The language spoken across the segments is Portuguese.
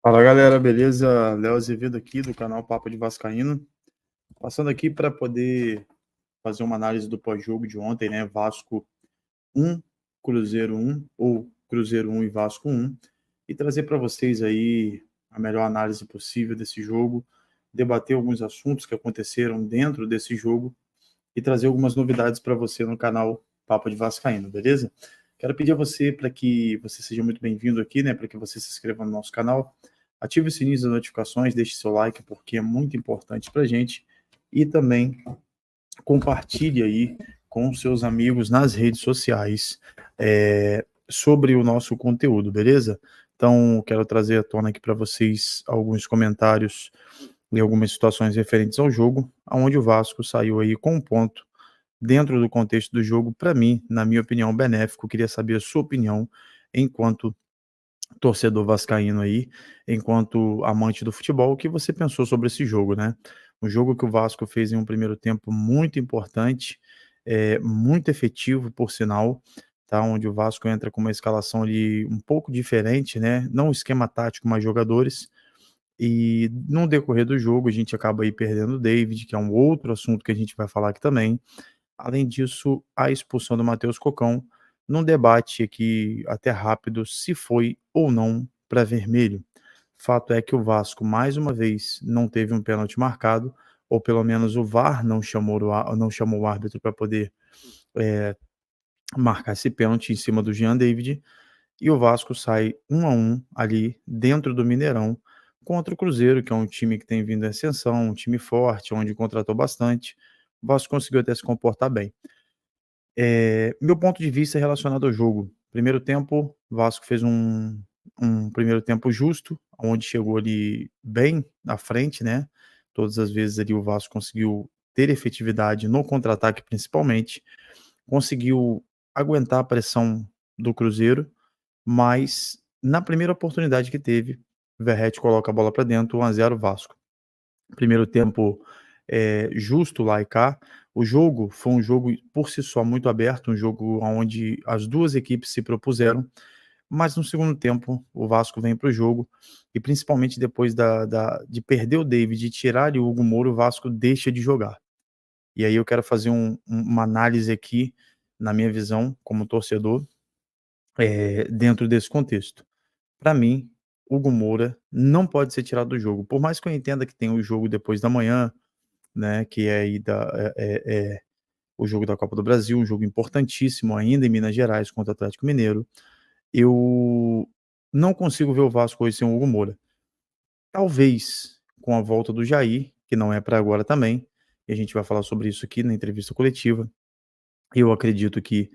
Fala galera, beleza? Léo Azevedo aqui do canal Papo de Vascaíno, passando aqui para poder fazer uma análise do pós-jogo de ontem, né? Vasco 1, Cruzeiro 1, ou Cruzeiro 1 e Vasco 1, e trazer para vocês aí a melhor análise possível desse jogo, debater alguns assuntos que aconteceram dentro desse jogo e trazer algumas novidades para você no canal Papo de Vascaíno, beleza? Quero pedir a você para que você seja muito bem-vindo aqui, né? Para que você se inscreva no nosso canal, ative o sininho das notificações, deixe seu like, porque é muito importante para a gente, e também compartilhe aí com seus amigos nas redes sociais sobre o nosso conteúdo, beleza? Então, quero trazer à tona aqui para vocês alguns comentários e algumas situações referentes ao jogo, onde o Vasco saiu aí com um ponto dentro do contexto do jogo, para mim, na minha opinião, benéfico. Queria saber a sua opinião enquanto torcedor vascaíno aí, enquanto amante do futebol, o que você pensou sobre esse jogo, né? Um jogo que o Vasco fez em um primeiro tempo muito importante, muito efetivo, por sinal, tá? Onde o Vasco entra com uma escalação ali um pouco diferente, né? Não um esquema tático, mas jogadores. E no decorrer do jogo, a gente acaba aí perdendo o David, que é um outro assunto que a gente vai falar aqui também. Além disso, a expulsão do Matheus Cocão, num debate aqui até rápido, se foi ou não para vermelho. Fato é que o Vasco, mais uma vez, não teve um pênalti marcado, ou pelo menos o VAR não chamou o árbitro para poder marcar esse pênalti em cima do Jean David, e o Vasco sai 1-1 ali dentro do Mineirão contra o Cruzeiro, que é um time que tem vindo em ascensão, um time forte, onde contratou bastante. O Vasco conseguiu até se comportar bem. Meu ponto de vista é relacionado ao jogo. Primeiro tempo, o Vasco fez um primeiro tempo justo, onde chegou ali bem à frente, né? Todas as vezes ali o Vasco conseguiu ter efetividade no contra-ataque, principalmente. Conseguiu aguentar a pressão do Cruzeiro, mas na primeira oportunidade que teve, o Verratti coloca a bola para dentro, 1-0 Vasco. Primeiro tempo justo lá e cá. O jogo foi um jogo por si só muito aberto, um jogo onde as duas equipes se propuseram, mas no segundo tempo o Vasco vem para o jogo, e principalmente depois de perder o David e tirar o Hugo Moura, o Vasco deixa de jogar. E aí eu quero fazer uma análise aqui, na minha visão, como torcedor, dentro desse contexto. Para mim, Hugo Moura não pode ser tirado do jogo, por mais que eu entenda que tem o jogo depois da manhã, né, que é aí o jogo da Copa do Brasil, um jogo importantíssimo ainda em Minas Gerais contra o Atlético Mineiro. Eu não consigo ver o Vasco hoje sem o Hugo Moura. Talvez com a volta do Jair, que não é para agora também, e a gente vai falar sobre isso aqui na entrevista coletiva. Eu acredito que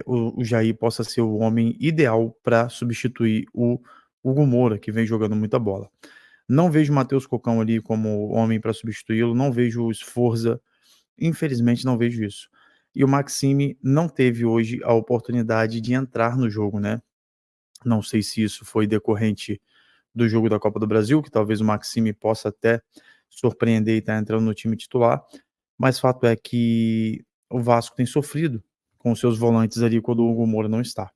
o Jair possa ser o homem ideal para substituir o Hugo Moura, que vem jogando muita bola. Não vejo o Matheus Cocão ali como homem para substituí-lo, não vejo o Sforza, infelizmente não vejo isso. E o Maxime não teve hoje a oportunidade de entrar no jogo, né? Não sei se isso foi decorrente do jogo da Copa do Brasil, que talvez o Maxime possa até surpreender e estar entrando no time titular, mas fato é que o Vasco tem sofrido com os seus volantes ali quando o Hugo Moura não está.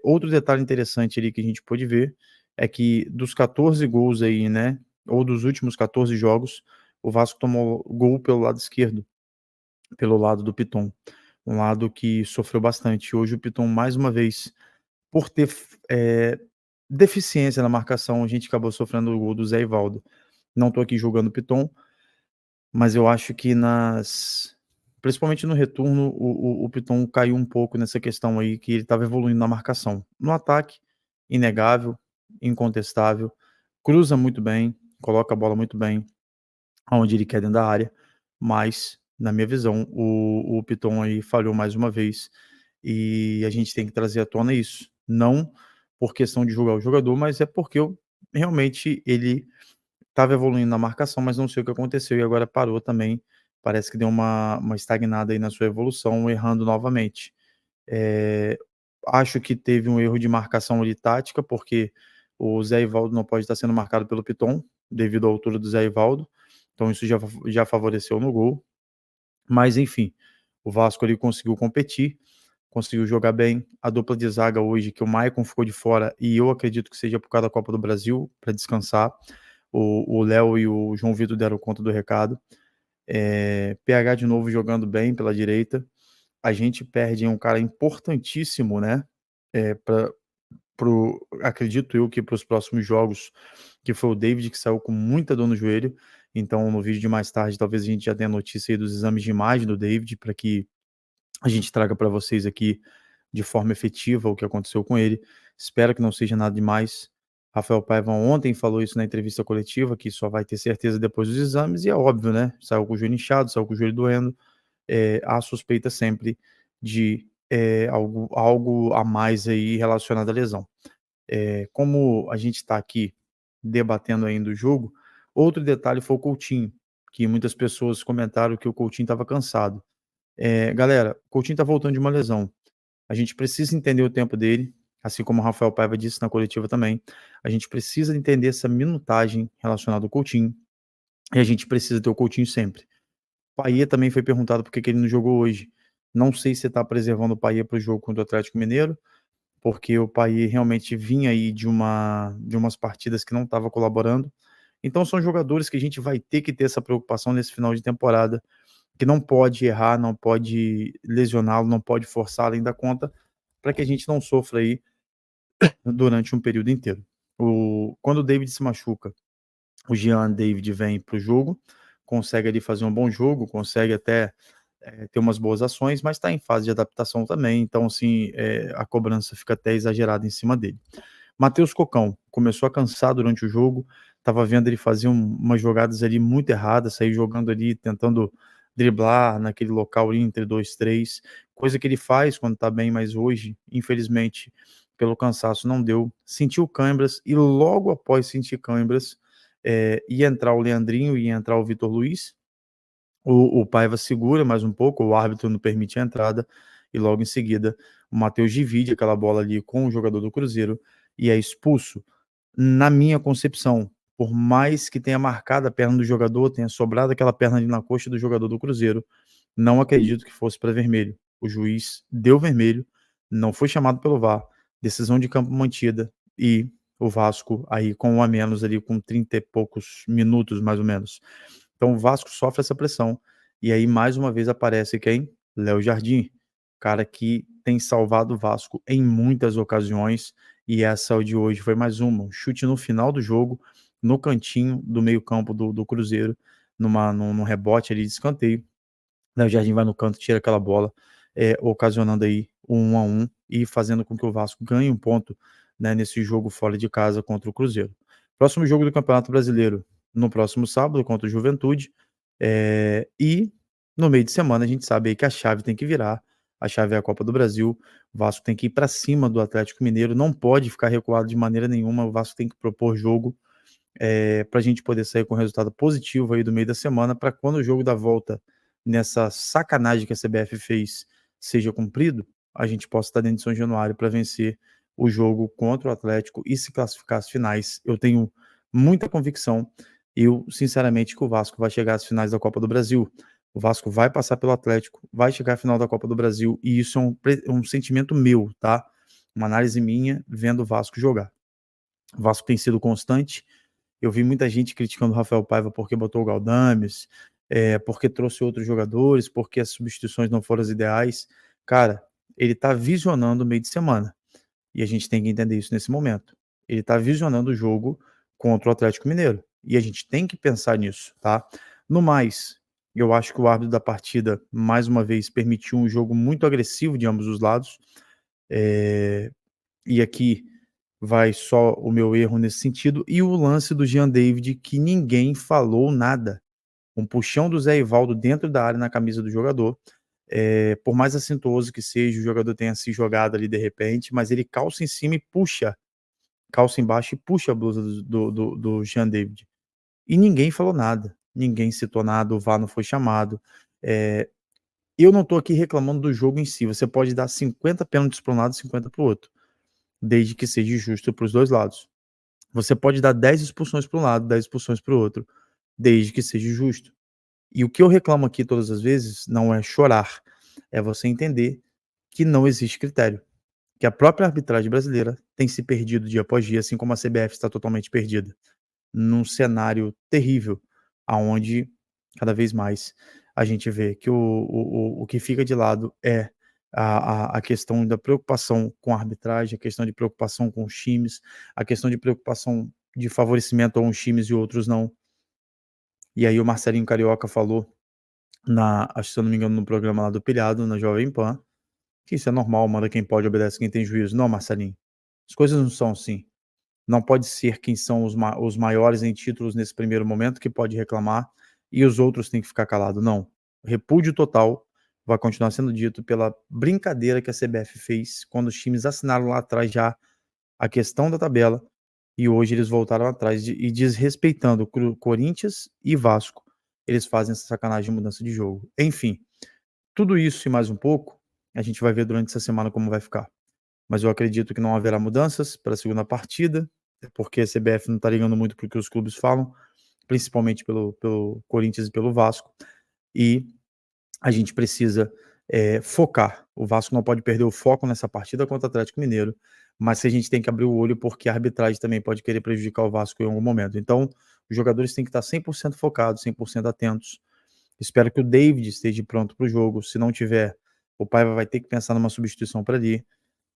Outro detalhe interessante ali que a gente pôde ver é que dos 14 gols aí, né, ou dos últimos 14 jogos, o Vasco tomou gol pelo lado esquerdo, pelo lado do Piton, um lado que sofreu bastante. Hoje o Piton, mais uma vez, por ter deficiência na marcação, a gente acabou sofrendo o gol do Zé Ivaldo. Não estou aqui julgando o Piton, mas eu acho que principalmente no retorno, o Piton caiu um pouco nessa questão aí, que ele estava evoluindo na marcação. No ataque, inegável, incontestável, cruza muito bem, coloca a bola muito bem aonde ele quer dentro da área, mas, na minha visão, o Piton aí falhou mais uma vez, e a gente tem que trazer à tona isso. Não por questão de julgar o jogador, mas é porque realmente ele estava evoluindo na marcação, mas não sei o que aconteceu e agora parou também. Parece que deu uma estagnada aí na sua evolução, errando novamente. Acho que teve um erro de marcação ali tática, porque o Zé Ivaldo não pode estar sendo marcado pelo Piton, devido à altura do Zé Ivaldo, então isso já favoreceu no gol. Mas enfim, o Vasco ali conseguiu competir, conseguiu jogar bem. A dupla de zaga hoje, que o Maicon ficou de fora, e eu acredito que seja por causa da Copa do Brasil, para descansar. O Léo e o João Vitor deram conta do recado. PH de novo jogando bem pela direita. A gente perde um cara importantíssimo, né? Pra, acredito eu que para os próximos jogos, que foi o David, que saiu com muita dor no joelho. Então, no vídeo de mais tarde, talvez a gente já tenha notícia aí dos exames de imagem do David, para que a gente traga para vocês aqui de forma efetiva o que aconteceu com ele. Espero que não seja nada demais. Rafael Paiva ontem falou isso na entrevista coletiva, que só vai ter certeza depois dos exames, e é óbvio, né? Saiu com o joelho inchado, saiu com o joelho doendo. Há suspeita sempre de algo a mais aí relacionado à lesão. Como a gente está aqui debatendo ainda o jogo, outro detalhe foi o Coutinho, que muitas pessoas comentaram que o Coutinho estava cansado. Galera, o Coutinho está voltando de uma lesão. A gente precisa entender o tempo dele, assim como o Rafael Paiva disse na coletiva também. A gente precisa entender essa minutagem relacionada ao Coutinho, e a gente precisa ter o Coutinho sempre. O Payet também foi perguntado por que ele não jogou hoje. Não sei se está preservando o Payet para o jogo contra o Atlético Mineiro, porque o Payet realmente vinha aí de umas partidas que não estava colaborando. Então são jogadores que a gente vai ter que ter essa preocupação nesse final de temporada, que não pode errar, não pode lesioná-lo, não pode forçar além da conta, para que a gente não sofra aí durante um período inteiro. Quando o David se machuca, o Jean David vem para o jogo, consegue ali fazer um bom jogo, consegue até ter umas boas ações, mas está em fase de adaptação também, então assim, a cobrança fica até exagerada em cima dele. Matheus Cocão começou a cansar durante o jogo, estava vendo ele fazer umas jogadas ali muito erradas, sair jogando ali, tentando driblar naquele local ali entre 2, 3, coisa que ele faz quando está bem, mas hoje, infelizmente, pelo cansaço não deu. Sentiu câimbras e logo após sentir câimbras, ia entrar o Leandrinho, ia entrar o Vitor Luiz. O Paiva segura mais um pouco, o árbitro não permite a entrada, e logo em seguida o Matheus divide aquela bola ali com o jogador do Cruzeiro e é expulso. Na minha concepção, por mais que tenha marcado a perna do jogador, tenha sobrado aquela perna ali na coxa do jogador do Cruzeiro, não acredito que fosse para vermelho. O juiz deu vermelho, não foi chamado pelo VAR, decisão de campo mantida, e o Vasco aí com um a menos ali, com 30 e poucos minutos mais ou menos. Então o Vasco sofre essa pressão, e aí mais uma vez aparece quem? Léo Jardim, cara que tem salvado o Vasco em muitas ocasiões, e essa de hoje foi mais uma, um chute no final do jogo, no cantinho do meio campo do Cruzeiro, num rebote ali de escanteio. Léo Jardim vai no canto, tira aquela bola, ocasionando aí o 1-1 e fazendo com que o Vasco ganhe um ponto, né, nesse jogo fora de casa contra o Cruzeiro. Próximo jogo do Campeonato Brasileiro, no próximo sábado, contra o Juventude, e no meio de semana a gente sabe aí que a chave tem que virar, a chave é a Copa do Brasil, o Vasco tem que ir para cima do Atlético Mineiro, não pode ficar recuado de maneira nenhuma, o Vasco tem que propor jogo, para a gente poder sair com resultado positivo aí do meio da semana, para quando o jogo da volta, nessa sacanagem que a CBF fez, seja cumprido, a gente possa estar dentro de São Januário para vencer o jogo contra o Atlético e se classificar às finais. Eu tenho muita convicção, eu sinceramente, que o Vasco vai chegar às finais da Copa do Brasil. O Vasco vai passar pelo Atlético, vai chegar à final da Copa do Brasil, e isso é um sentimento meu, tá? Uma análise minha vendo o Vasco jogar. O Vasco tem sido constante. Eu vi muita gente criticando o Rafael Paiva porque botou o Galdames, porque trouxe outros jogadores, porque as substituições não foram as ideais. Cara, ele tá visionando o meio de semana, e a gente tem que entender isso nesse momento. Ele tá visionando o jogo contra o Atlético Mineiro, e a gente tem que pensar nisso, tá? No mais, eu acho que o árbitro da partida, mais uma vez, permitiu um jogo muito agressivo de ambos os lados, e aqui vai só o meu erro nesse sentido, e o lance do Jean David, que ninguém falou nada. Um puxão do Zé Ivaldo dentro da área na camisa do jogador, por mais assintoso que seja, o jogador tenha se jogado ali de repente, mas ele calça em cima e puxa, calça embaixo e puxa a blusa do Jean David. E ninguém falou nada, ninguém citou nada, o VAR não foi chamado. Eu não tô aqui reclamando do jogo em si, você pode dar 50 pênaltis para um lado e 50 para o outro, desde que seja justo para os dois lados. Você pode dar 10 expulsões para um lado, 10 expulsões para o outro, desde que seja justo. E o que eu reclamo aqui todas as vezes não é chorar, é você entender que não existe critério, que a própria arbitragem brasileira tem se perdido dia após dia, assim como a CBF está totalmente perdida, num cenário terrível, aonde cada vez mais a gente vê que o que fica de lado é a questão da preocupação com a arbitragem, a questão de preocupação com os times, a questão de preocupação de favorecimento a uns times e outros não. E aí o Marcelinho Carioca falou acho que se eu não me engano, no programa lá do Pilhado, na Jovem Pan, que isso é normal, manda quem pode, obedece quem tem juízo. Não, Marcelinho, as coisas não são assim. Não pode ser quem são os maiores em títulos nesse primeiro momento que pode reclamar e os outros têm que ficar calados. Não. Repúdio total vai continuar sendo dito pela brincadeira que a CBF fez quando os times assinaram lá atrás já a questão da tabela e hoje eles voltaram atrás e desrespeitando Corinthians e Vasco. Eles fazem essa sacanagem de mudança de jogo. Enfim, tudo isso e mais um pouco, a gente vai ver durante essa semana como vai ficar. Mas eu acredito que não haverá mudanças para a segunda partida, porque a CBF não está ligando muito para o que os clubes falam, principalmente pelo Corinthians e pelo Vasco, e a gente precisa focar. O Vasco não pode perder o foco nessa partida contra o Atlético Mineiro, mas a gente tem que abrir o olho porque a arbitragem também pode querer prejudicar o Vasco em algum momento. Então, os jogadores têm que estar 100% focados, 100% atentos. Espero que o David esteja pronto para o jogo. Se não tiver, o Paiva vai ter que pensar numa substituição para ali.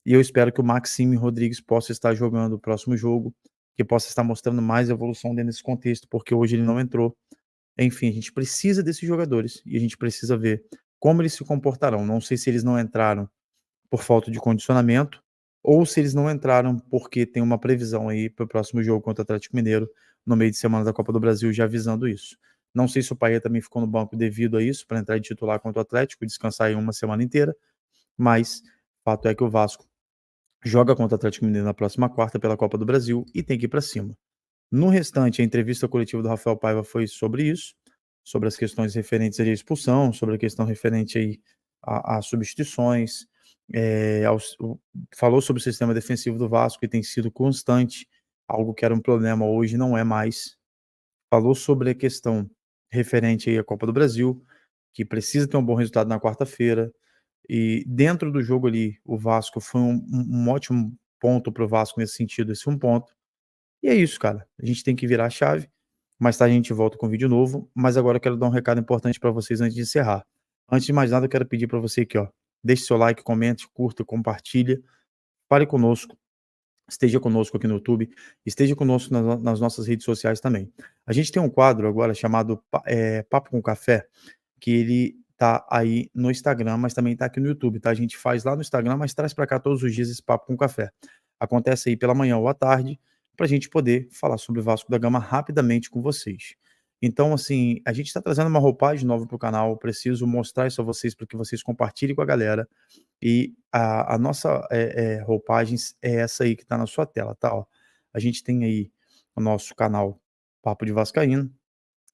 E eu espero que o Maxime Rodrigues possa estar jogando o próximo jogo, que possa estar mostrando mais evolução dentro desse contexto, porque hoje ele não entrou. Enfim, a gente precisa desses jogadores e a gente precisa ver como eles se comportarão. Não sei se eles não entraram por falta de condicionamento ou se eles não entraram porque tem uma previsão aí para o próximo jogo contra o Atlético Mineiro no meio de semana da Copa do Brasil, já avisando isso. Não sei se o Paia também ficou no banco devido a isso, para entrar de titular contra o Atlético e descansar aí uma semana inteira, mas fato é que o Vasco joga contra o Atlético Mineiro na próxima quarta pela Copa do Brasil e tem que ir para cima. No restante, a entrevista coletiva do Rafael Paiva foi sobre isso, sobre as questões referentes à expulsão, sobre a questão referente aí às substituições, falou sobre o sistema defensivo do Vasco, que tem sido constante, algo que era um problema hoje não é mais. Falou sobre a questão referente aí à Copa do Brasil, que precisa ter um bom resultado na quarta-feira, e dentro do jogo ali, o Vasco foi um ótimo ponto para o Vasco nesse sentido, esse um ponto. E é isso, cara. A gente tem que virar a chave. Mais tarde a gente volta com um vídeo novo, mas agora eu quero dar um recado importante para vocês antes de encerrar. Antes de mais nada, eu quero pedir para você aqui, ó, deixe seu like, comente, curta, compartilha, fale conosco, esteja conosco aqui no YouTube, esteja conosco nas nossas redes sociais também. A gente tem um quadro agora chamado Papo com Café, que ele tá aí no Instagram, mas também tá aqui no YouTube, tá? A gente faz lá no Instagram, mas traz para cá todos os dias esse Papo com Café. Acontece aí pela manhã ou à tarde, para a gente poder falar sobre o Vasco da Gama rapidamente com vocês. Então, assim, a gente está trazendo uma roupagem nova para o canal, preciso mostrar isso a vocês para que vocês compartilhem com a galera. E a nossa roupagem é essa aí que está na sua tela, tá? Ó, a gente tem aí o nosso canal Papo de Vascaíno.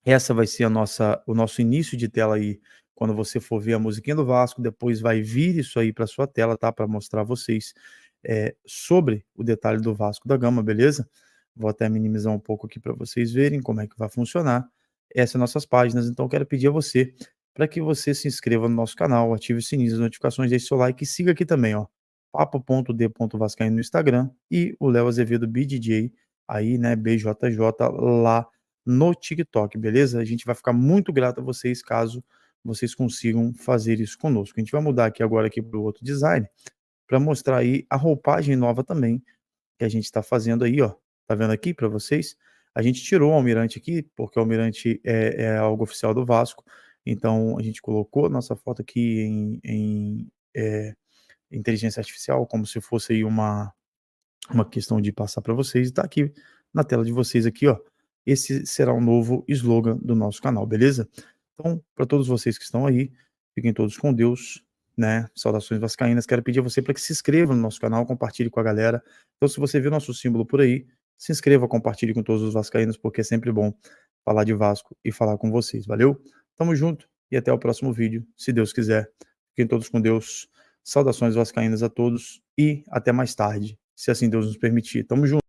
Essa vai ser o nosso início de tela aí, quando você for ver a musiquinha do Vasco, depois vai vir isso aí para sua tela, tá? Para mostrar a vocês sobre o detalhe do Vasco da Gama, beleza? Vou até minimizar um pouco aqui para vocês verem como é que vai funcionar. Essas são nossas páginas, então quero pedir a você para que você se inscreva no nosso canal, ative o sininho das notificações, deixe seu like e siga aqui também, ó, papo.d.vascaíno no Instagram e o Léo Azevedo BDJ, aí, né, BJJ, lá no TikTok, beleza? A gente vai ficar muito grato a vocês caso vocês consigam fazer isso conosco. A gente vai mudar aqui agora aqui para o outro design, para mostrar aí a roupagem nova também, que a gente está fazendo aí, ó. Tá vendo aqui para vocês? A gente tirou o Almirante aqui, porque o Almirante é algo oficial do Vasco, então a gente colocou a nossa foto aqui em inteligência artificial, como se fosse aí uma questão de passar para vocês, e tá aqui na tela de vocês aqui, ó. Esse será o novo slogan do nosso canal, beleza? Então, para todos vocês que estão aí, fiquem todos com Deus, né? Saudações vascaínas. Quero pedir a você para que se inscreva no nosso canal, compartilhe com a galera. Então, se você viu nosso símbolo por aí, se inscreva, compartilhe com todos os vascaínos, porque é sempre bom falar de Vasco e falar com vocês. Valeu? Tamo junto e até o próximo vídeo, se Deus quiser. Fiquem todos com Deus. Saudações vascaínas a todos e até mais tarde, se assim Deus nos permitir. Tamo junto.